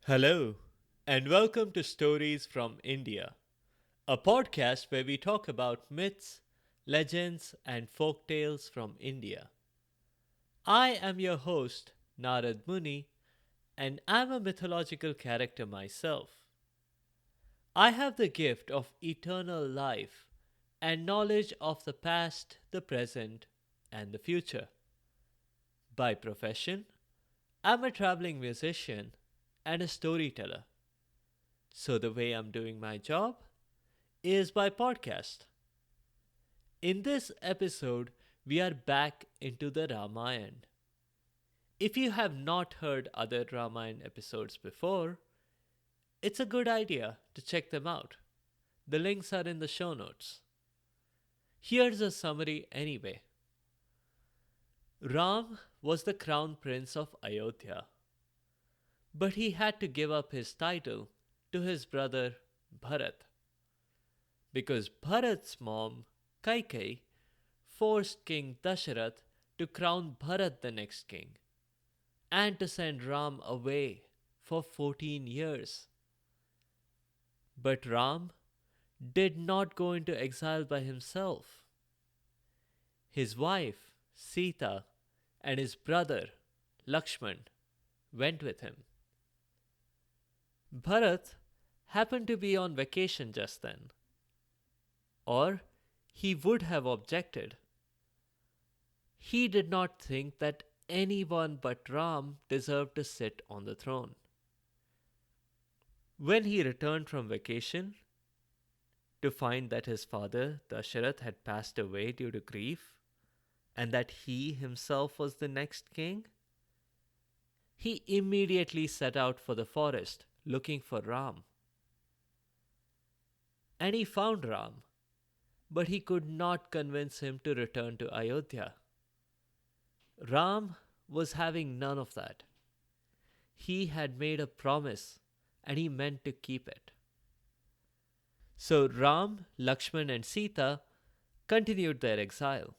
Hello, and welcome to Stories from India, a podcast where we talk about myths, legends, and folk tales from India. I am your host, Narad Muni, and I'm a mythological character myself. I have the gift of eternal life and knowledge of the past, the present, and the future. By profession, I'm a traveling musician and a storyteller. So, the way I'm doing my job is by podcast. In this episode, we are back into the Ramayana. If you have not heard other Ramayana episodes before, it's a good idea to check them out. The links are in the show notes. Here's a summary anyway. Ram was the crown prince of Ayodhya, but he had to give up his title to his brother Bharat because Bharat's mom, Kaikai, forced King Dasharath to crown Bharat the next king and to send Ram away for 14 years. But Ram did not go into exile by himself. His wife, Sita, and his brother, Lakshman, went with him. Bharat happened to be on vacation just then, or he would have objected. He did not think that anyone but Ram deserved to sit on the throne. When he returned from vacation to find that his father, Dasharath, had passed away due to grief and that he himself was the next king, he immediately set out for the forest looking for Ram. And he found Ram, but he could not convince him to return to Ayodhya. Ram was having none of that. He had made a promise and he meant to keep it. So Ram, Lakshman, and Sita continued their exile,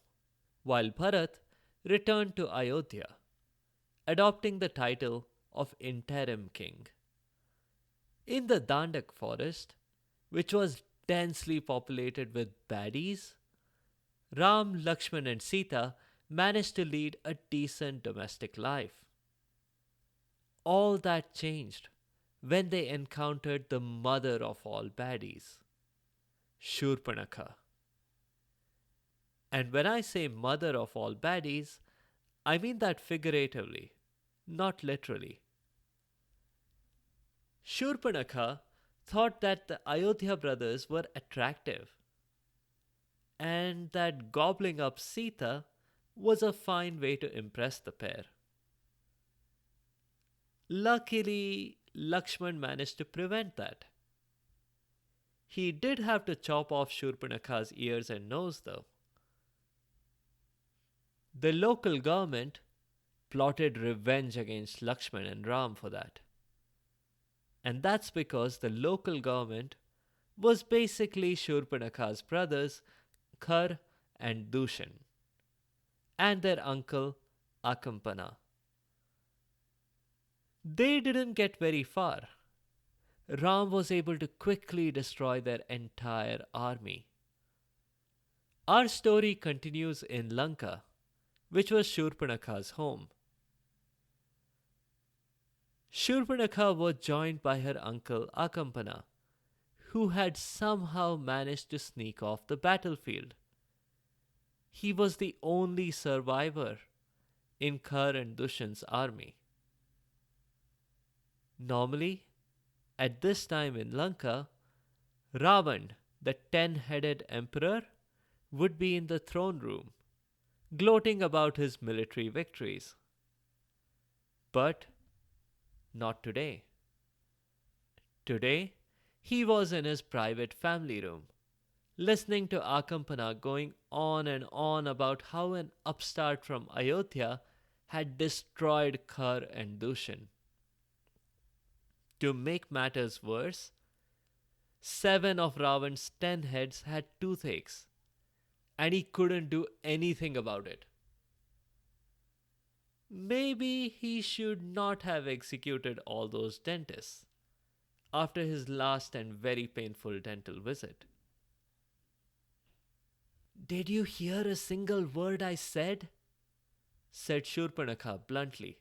while Bharat returned to Ayodhya, adopting the title of interim king. In the Dandak forest, which was densely populated with baddies, Ram, Lakshman, and Sita managed to lead a decent domestic life. All that changed when they encountered the mother of all baddies, Shurpanakha. And when I say mother of all baddies, I mean that figuratively, not literally. Shurpanakha thought that the Ayodhya brothers were attractive and that gobbling up Sita was a fine way to impress the pair. Luckily, Lakshman managed to prevent that. He did have to chop off Shurpanakha's ears and nose, though. The local government plotted revenge against Lakshman and Ram for that. And that's because the local government was basically Shurpanakha's brothers, Khar and Dushan, and their uncle Akampana. They didn't get very far. Ram was able to quickly destroy their entire army. Our story continues in Lanka, which was Shurpanakha's home. Shurpanakha was joined by her uncle Akampana, who had somehow managed to sneak off the battlefield. He was the only survivor in Khar and Dushan's army. Normally, at this time in Lanka, Ravan, the 10-headed emperor, would be in the throne room, gloating about his military victories. But not today. Today, he was in his private family room, listening to Akampana going on and on about how an upstart from Ayodhya had destroyed Khar and Dushan. To make matters worse, 7 of Ravan's 10 heads had toothaches, and he couldn't do anything about it. Maybe he should not have executed all those dentists after his last and very painful dental visit. Did you hear a single word I said? Said Shurpanakha bluntly.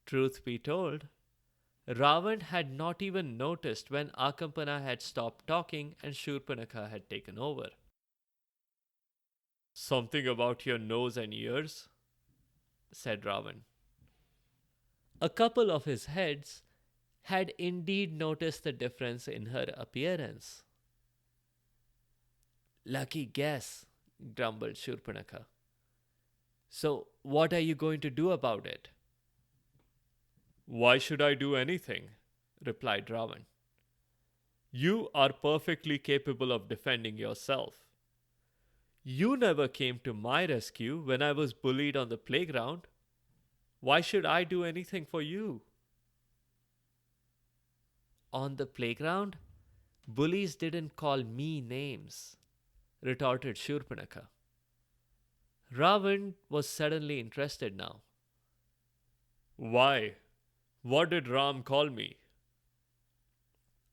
Truth be told, Ravan had not even noticed when Akampana had stopped talking and Shurpanakha had taken over. Something about your nose and ears? Said Ravan. A couple of his heads had indeed noticed the difference in her appearance. Lucky guess, grumbled Shurpanakha. So, what are you going to do about it? Why should I do anything? Replied Ravan. You are perfectly capable of defending yourself. You never came to my rescue when I was bullied on the playground. Why should I do anything for you? On the playground? Bullies didn't call me names, retorted Shurpanakha. Ravan was suddenly interested now. Why? What did Ram call me?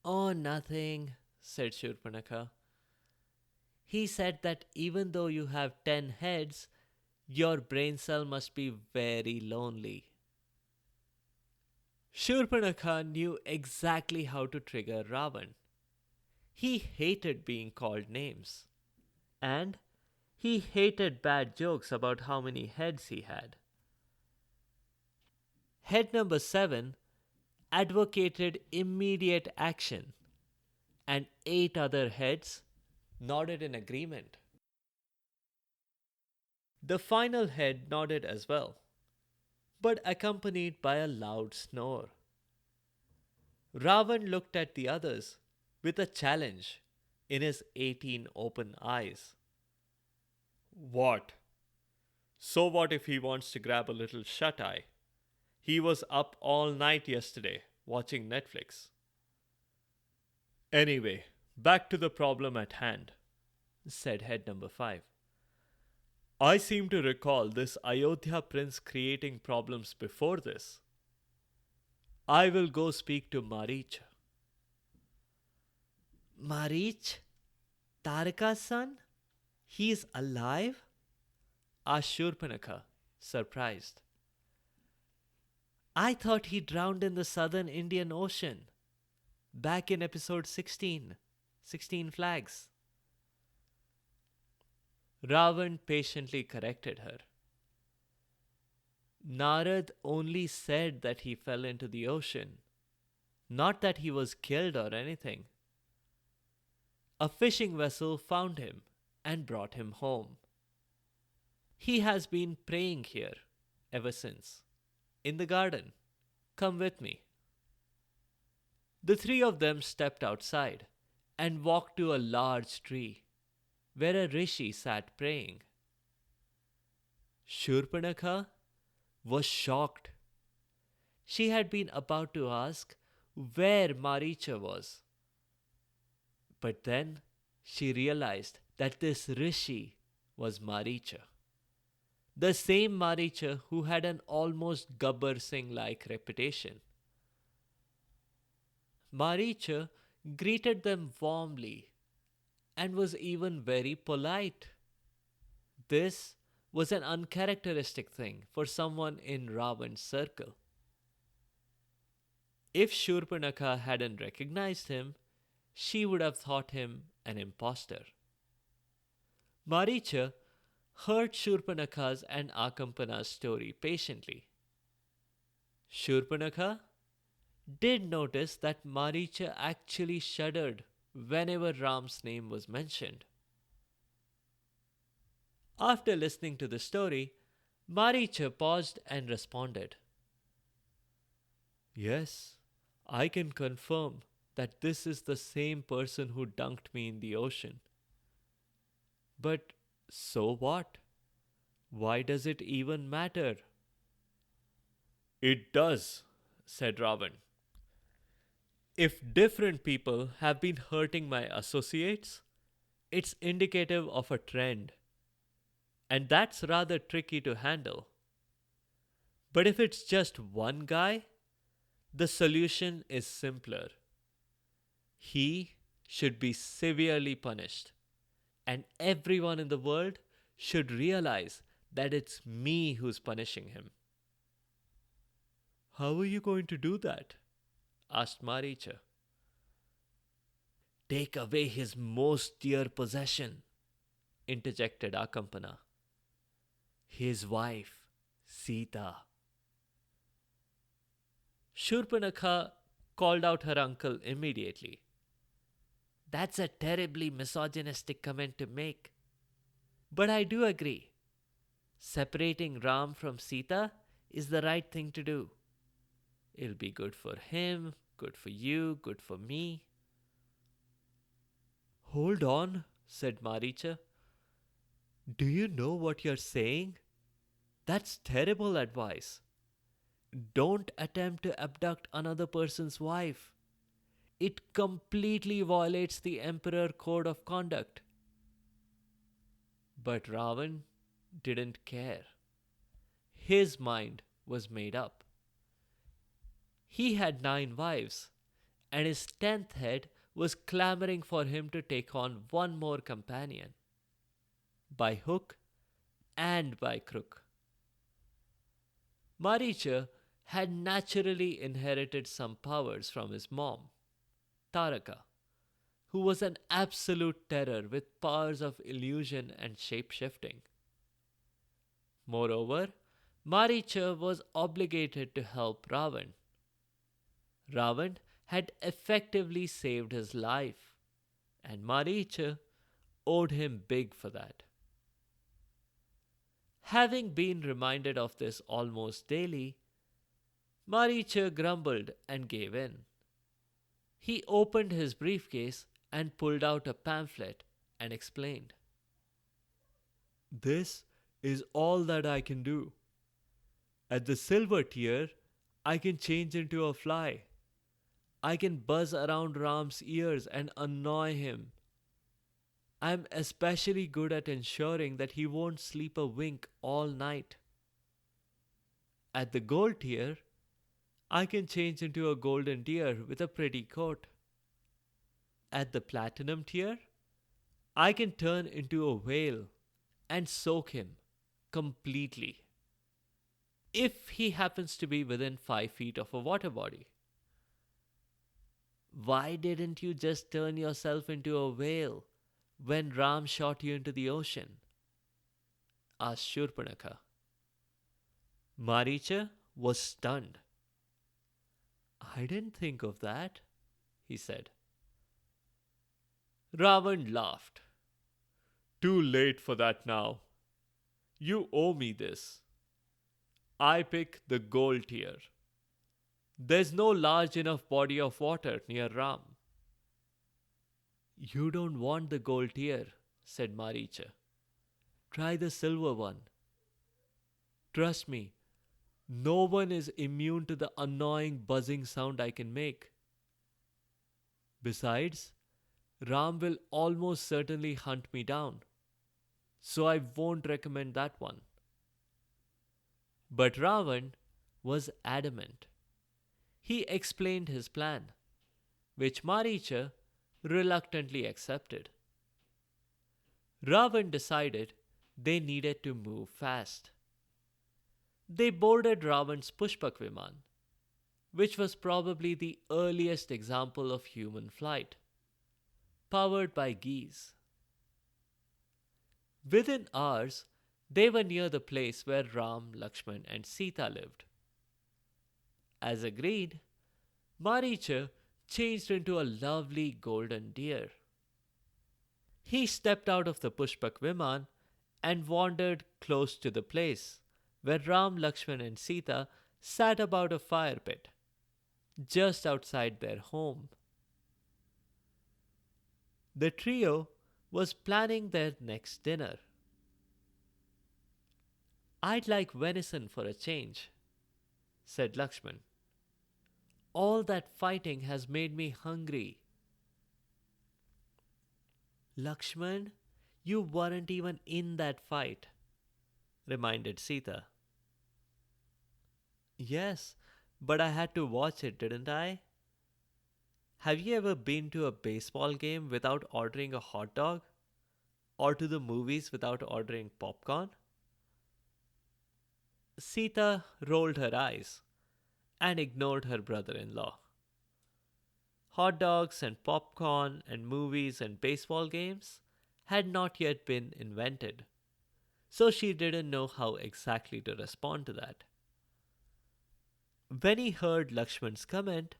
Oh, nothing, said Shurpanakha. He said that even though you have 10 heads, your brain cell must be very lonely. Shurpanakha knew exactly how to trigger Ravan. He hated being called names. And he hated bad jokes about how many heads he had. Head number 7 advocated immediate action, and 8 other heads nodded in agreement. The final head nodded as well, but accompanied by a loud snore. Ravan looked at the others with a challenge in his 18 open eyes. What? So what if he wants to grab a little shut eye? He was up all night yesterday watching Netflix. Anyway, back to the problem at hand, said head number 5. I seem to recall this Ayodhya prince creating problems before this. I will go speak to Marich. Marich? Tarika's son? He's alive? Asked Shurpanakha, surprised. I thought he drowned in the southern Indian Ocean. Back in episode 16, 16 Flags. Ravan patiently corrected her. Narad only said that he fell into the ocean, not that he was killed or anything. A fishing vessel found him and brought him home. He has been praying here ever since, in the garden. Come with me. The 3 of them stepped outside and walked to a large tree where a rishi sat praying. Shurpanakha was shocked. She had been about to ask where Maricha was. But then she realized that this rishi was Maricha. The same Maricha who had an almost Gabbar Singh-like reputation. Maricha greeted them warmly and was even very polite. This was an uncharacteristic thing for someone in Ravan's circle. If Shurpanakha hadn't recognized him, she would have thought him an impostor. Maricha heard Shurpanakha's and Akampana's story patiently. Shurpanakha did notice that Maricha actually shuddered whenever Ram's name was mentioned. After listening to the story, Maricha paused and responded. Yes, I can confirm that this is the same person who dunked me in the ocean. But so what? Why does it even matter? It does, said Ravan. If different people have been hurting my associates, it's indicative of a trend. And that's rather tricky to handle. But if it's just one guy, the solution is simpler. He should be severely punished, and everyone in the world should realize that it's me who's punishing him. How are you going to do that? Asked Maricha. Take away his most dear possession, interjected Akampana. His wife, Sita. Shurpanakha called out her uncle immediately. That's a terribly misogynistic comment to make. But I do agree. Separating Ram from Sita is the right thing to do. It'll be good for him, good for you, good for me. Hold on, said Maricha. Do you know what you're saying? That's terrible advice. Don't attempt to abduct another person's wife. It completely violates the Emperor Code of Conduct. But Ravan didn't care. His mind was made up. He had 9 wives, and his 10th head was clamoring for him to take on one more companion. By hook and by crook. Maricha had naturally inherited some powers from his mom, Taraka, who was an absolute terror with powers of illusion and shape shifting. Moreover, Maricha was obligated to help Ravan. Ravan had effectively saved his life, and Maricha owed him big for that. Having been reminded of this almost daily, Maricha grumbled and gave in. He opened his briefcase and pulled out a pamphlet and explained. This is all that I can do. At the silver tier, I can change into a fly. I can buzz around Ram's ears and annoy him. I'm especially good at ensuring that he won't sleep a wink all night. At the gold tier, I can change into a golden deer with a pretty coat. At the platinum tier, I can turn into a whale and soak him completely. If he happens to be within 5 feet of a water body. Why didn't you just turn yourself into a whale when Ram shot you into the ocean? Asked Shurpanakha. Maricha was stunned. I didn't think of that, he said. Ravan laughed. Too late for that now. You owe me this. I pick the gold tier. There's no large enough body of water near Ram. You don't want the gold tier, said Maricha. Try the silver one. Trust me, no one is immune to the annoying buzzing sound I can make. Besides, Ram will almost certainly hunt me down, so I won't recommend that one. But Ravan was adamant. He explained his plan, which Maricha reluctantly accepted. Ravan decided they needed to move fast. They boarded Ravan's Pushpak Viman, which was probably the earliest example of human flight, powered by geese. Within hours, they were near the place where Ram, Lakshman, and Sita lived. As agreed, Maricha changed into a lovely golden deer. He stepped out of the Pushpak Viman and wandered close to the place where Ram, Lakshman, and Sita sat about a fire pit, just outside their home. The trio was planning their next dinner. I'd like venison for a change, said Lakshman. All that fighting has made me hungry. Lakshman, you weren't even in that fight, reminded Sita. Yes, but I had to watch it, didn't I? Have you ever been to a baseball game without ordering a hot dog? Or to the movies without ordering popcorn? Sita rolled her eyes and ignored her brother in law. Hot dogs and popcorn and movies and baseball games had not yet been invented, so she didn't know how exactly to respond to that. When he heard Lakshman's comment,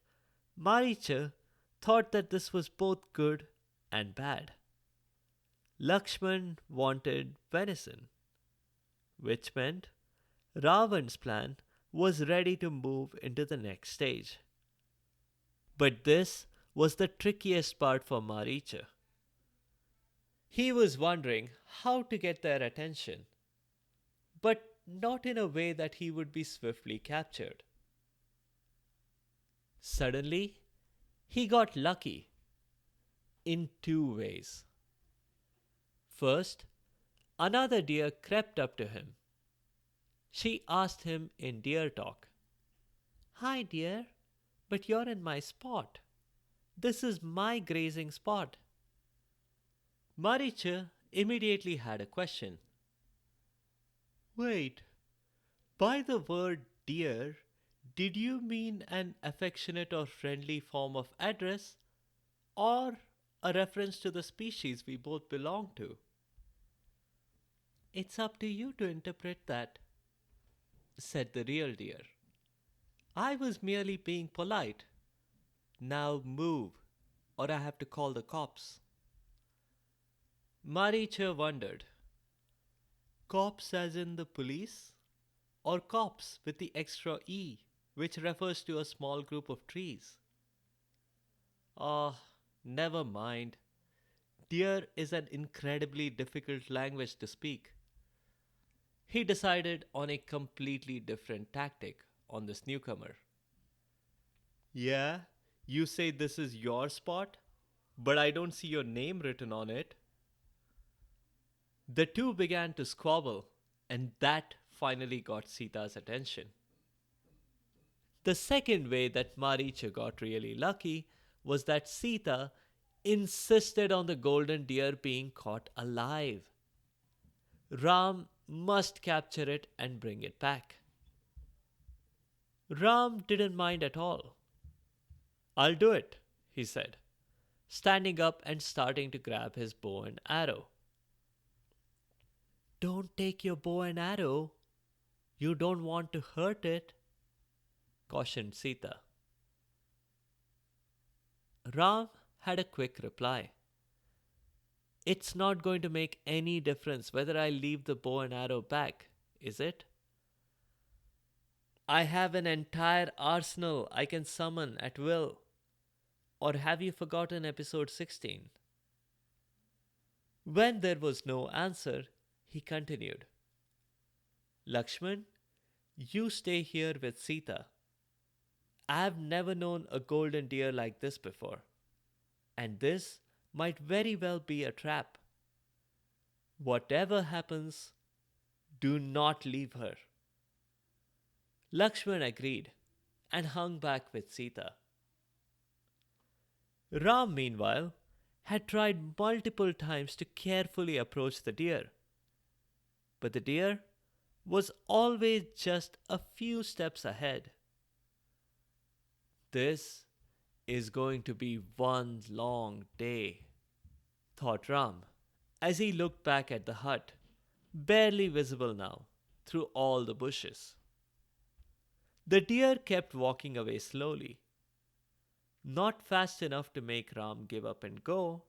Maricha thought that this was both good and bad. Lakshman wanted venison, which meant Ravan's plan was ready to move into the next stage. But this was the trickiest part for Maricha. He was wondering how to get their attention, but not in a way that he would be swiftly captured. Suddenly, he got lucky in two ways. First, another deer crept up to him. She asked him in deer talk, "Hi, dear, but you're in my spot. This is my grazing spot." Maricha immediately had a question. Wait, by the word dear, did you mean an affectionate or friendly form of address or a reference to the species we both belong to? It's up to you to interpret that, said the real deer. I was merely being polite. Now move, or I have to call the cops. Maricha wondered. Cops as in the police? Or cops with the extra E, which refers to a small group of trees? Ah, never mind. Deer is an incredibly difficult language to speak. He decided on a completely different tactic on this newcomer. Yeah, you say this is your spot, but I don't see your name written on it. The two began to squabble, and that finally got Sita's attention. The second way that Maricha got really lucky was that Sita insisted on the golden deer being caught alive. Ram must capture it and bring it back. Ram didn't mind at all. I'll do it, he said, standing up and starting to grab his bow and arrow. Don't take your bow and arrow. You don't want to hurt it, cautioned Sita. Ram had a quick reply. It's not going to make any difference whether I leave the bow and arrow back, is it? I have an entire arsenal I can summon at will. Or have you forgotten episode 16? When there was no answer, he continued. Lakshman, you stay here with Sita. I've never known a golden deer like this before, and this might very well be a trap. Whatever happens, do not leave her. Lakshman agreed and hung back with Sita. Ram, meanwhile, had tried multiple times to carefully approach the deer, but the deer was always just a few steps ahead. This is going to be one long day, thought Ram, as he looked back at the hut, barely visible now through all the bushes. The deer kept walking away slowly, not fast enough to make Ram give up and go,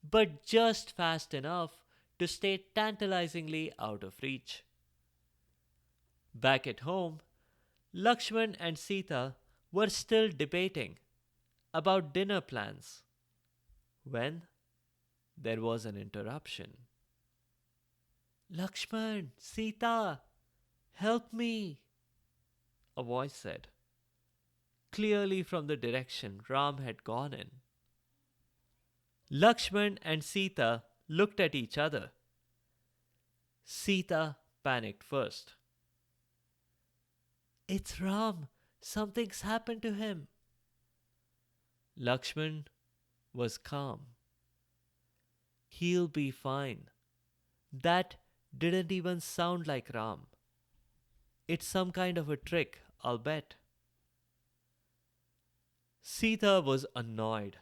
but just fast enough to stay tantalizingly out of reach. Back at home, Lakshman and Sita were still debating about dinner plans when there was an interruption. Lakshman, Sita, help me, a voice said, clearly from the direction Ram had gone in. Lakshman and Sita looked at each other. Sita panicked first. It's Ram. Something's happened to him. Lakshman was calm. He'll be fine. That didn't even sound like Ram. It's some kind of a trick, I'll bet. Sita was annoyed.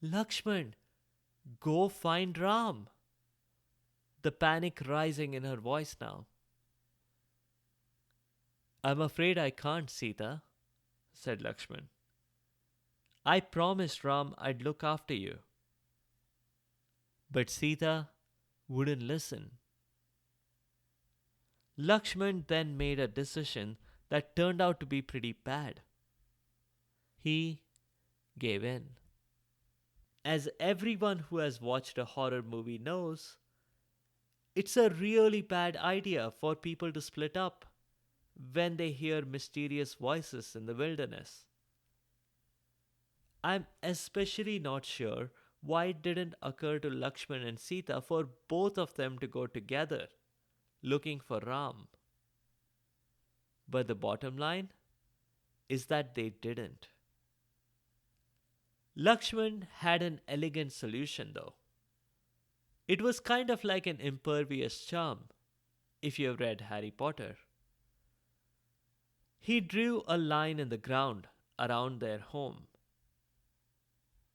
Lakshman, go find Ram. The panic rising in her voice now. I'm afraid I can't, Sita, said Lakshman. I promised Ram I'd look after you. But Sita wouldn't listen. Lakshman then made a decision that turned out to be pretty bad. He gave in. As everyone who has watched a horror movie knows, it's a really bad idea for people to split up when they hear mysterious voices in the wilderness. I'm especially not sure why it didn't occur to Lakshman and Sita for both of them to go together looking for Ram. But the bottom line is that they didn't. Lakshman had an elegant solution though. It was kind of like an impervious charm, if you have read Harry Potter. He drew a line in the ground around their home.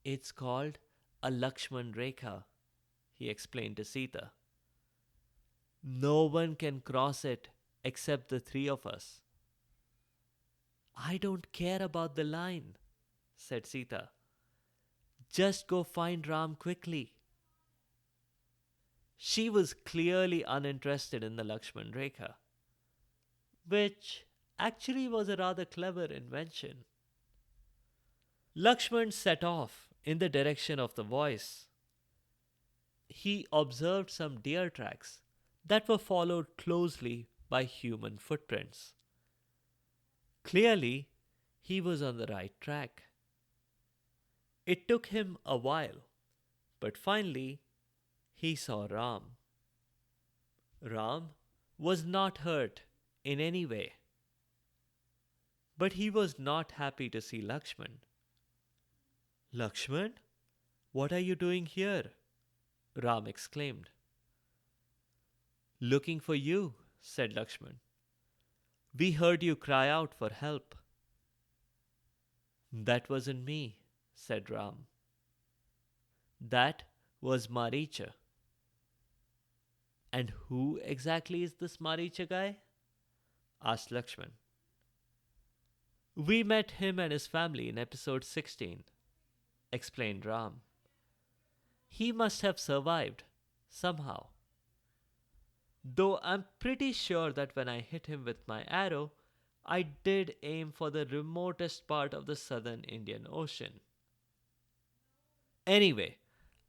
It's called a Lakshman Rekha, he explained to Sita. No one can cross it except the three of us. I don't care about the line, said Sita. Just go find Ram quickly. She was clearly uninterested in the Lakshman Rekha, which actually was a rather clever invention. Lakshman set off in the direction of the voice. He observed some deer tracks that were followed closely by human footprints. Clearly, he was on the right track. It took him a while, but finally, he saw Ram. Ram was not hurt in any way, but he was not happy to see Lakshman. Lakshman, what are you doing here? Ram exclaimed. Looking for you, said Lakshman. We heard you cry out for help. That wasn't me, said Ram. That was Maricha. And who exactly is this Maricha guy? Asked Lakshman. We met him and his family in episode 16, explained Ram. He must have survived somehow. Though I'm pretty sure that when I hit him with my arrow, I did aim for the remotest part of the southern Indian Ocean. Anyway,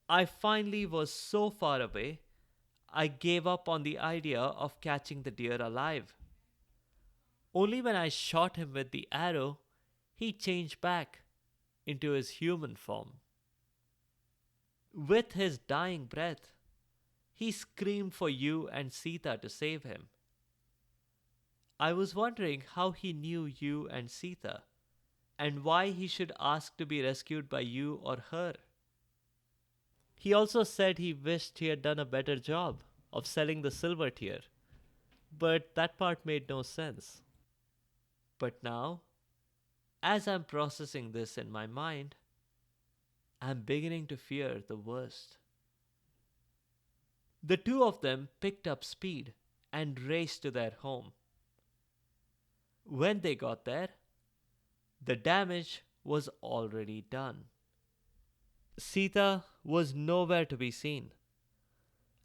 I finally was so far away, I gave up on the idea of catching the deer alive. Only when I shot him with the arrow, he changed back into his human form. With his dying breath, he screamed for you and Sita to save him. I was wondering how he knew you and Sita, and why he should ask to be rescued by you or her. He also said he wished he had done a better job of selling the silver tier, but that part made no sense. But now, as I'm processing this in my mind, I'm beginning to fear the worst. The two of them picked up speed and raced to their home. When they got there, the damage was already done. Sita was nowhere to be seen.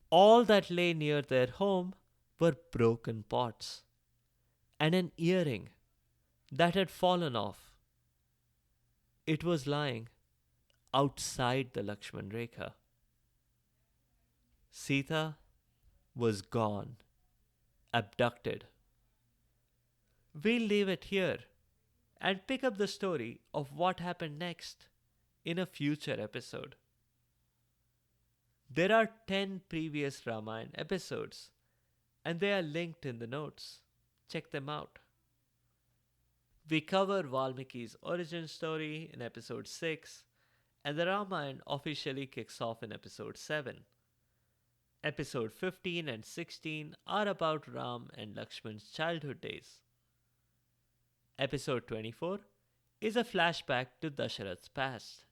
All that lay near their home were broken pots and an earring that had fallen off. It was lying outside the Lakshman Rekha. Sita was gone, abducted. We'll leave it here and pick up the story of what happened next in a future episode. There are 10 previous Ramayana episodes, and they are linked in the notes. check them out. We cover Valmiki's origin story in episode 6, and the Ramayana officially kicks off in episode 7. Episode 15 and 16 are about Ram and Lakshman's childhood days. Episode 24 is a flashback to Dasharath's past.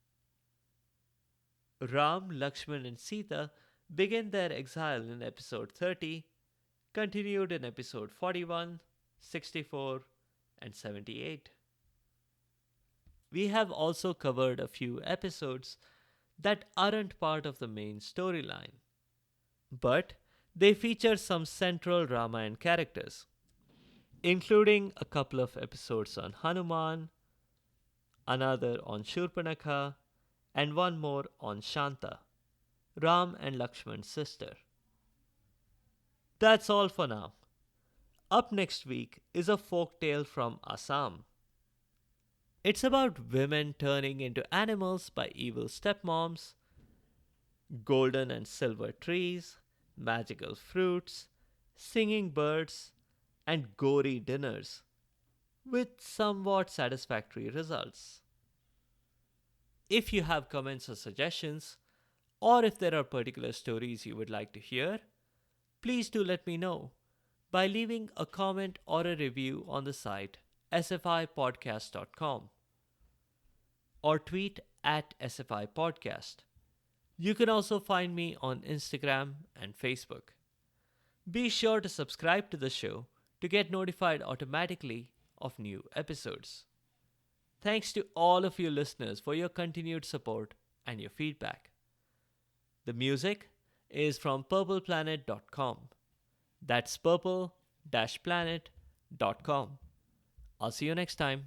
Ram, Lakshman, and Sita begin their exile in episode 30, continued in episode 41, 64, and 78. We have also covered a few episodes that aren't part of the main storyline, but they feature some central Ramayana characters, including a couple of episodes on Hanuman, another on Shurpanakha, and one more on Shanta, Ram and Lakshman's sister. That's all for now. Up next week is a folk tale from Assam. It's about women turning into animals by evil stepmoms, golden and silver trees, magical fruits, singing birds, and gory dinners, with somewhat satisfactory results. If you have comments or suggestions, or if there are particular stories you would like to hear, please do let me know by leaving a comment or a review on the site sfipodcast.com or tweet at sfipodcast. You can also find me on Instagram and Facebook. Be sure to subscribe to the show to get notified automatically of new episodes. Thanks to all of you listeners for your continued support and your feedback. The music is from purpleplanet.com. That's purple-planet.com. I'll see you next time.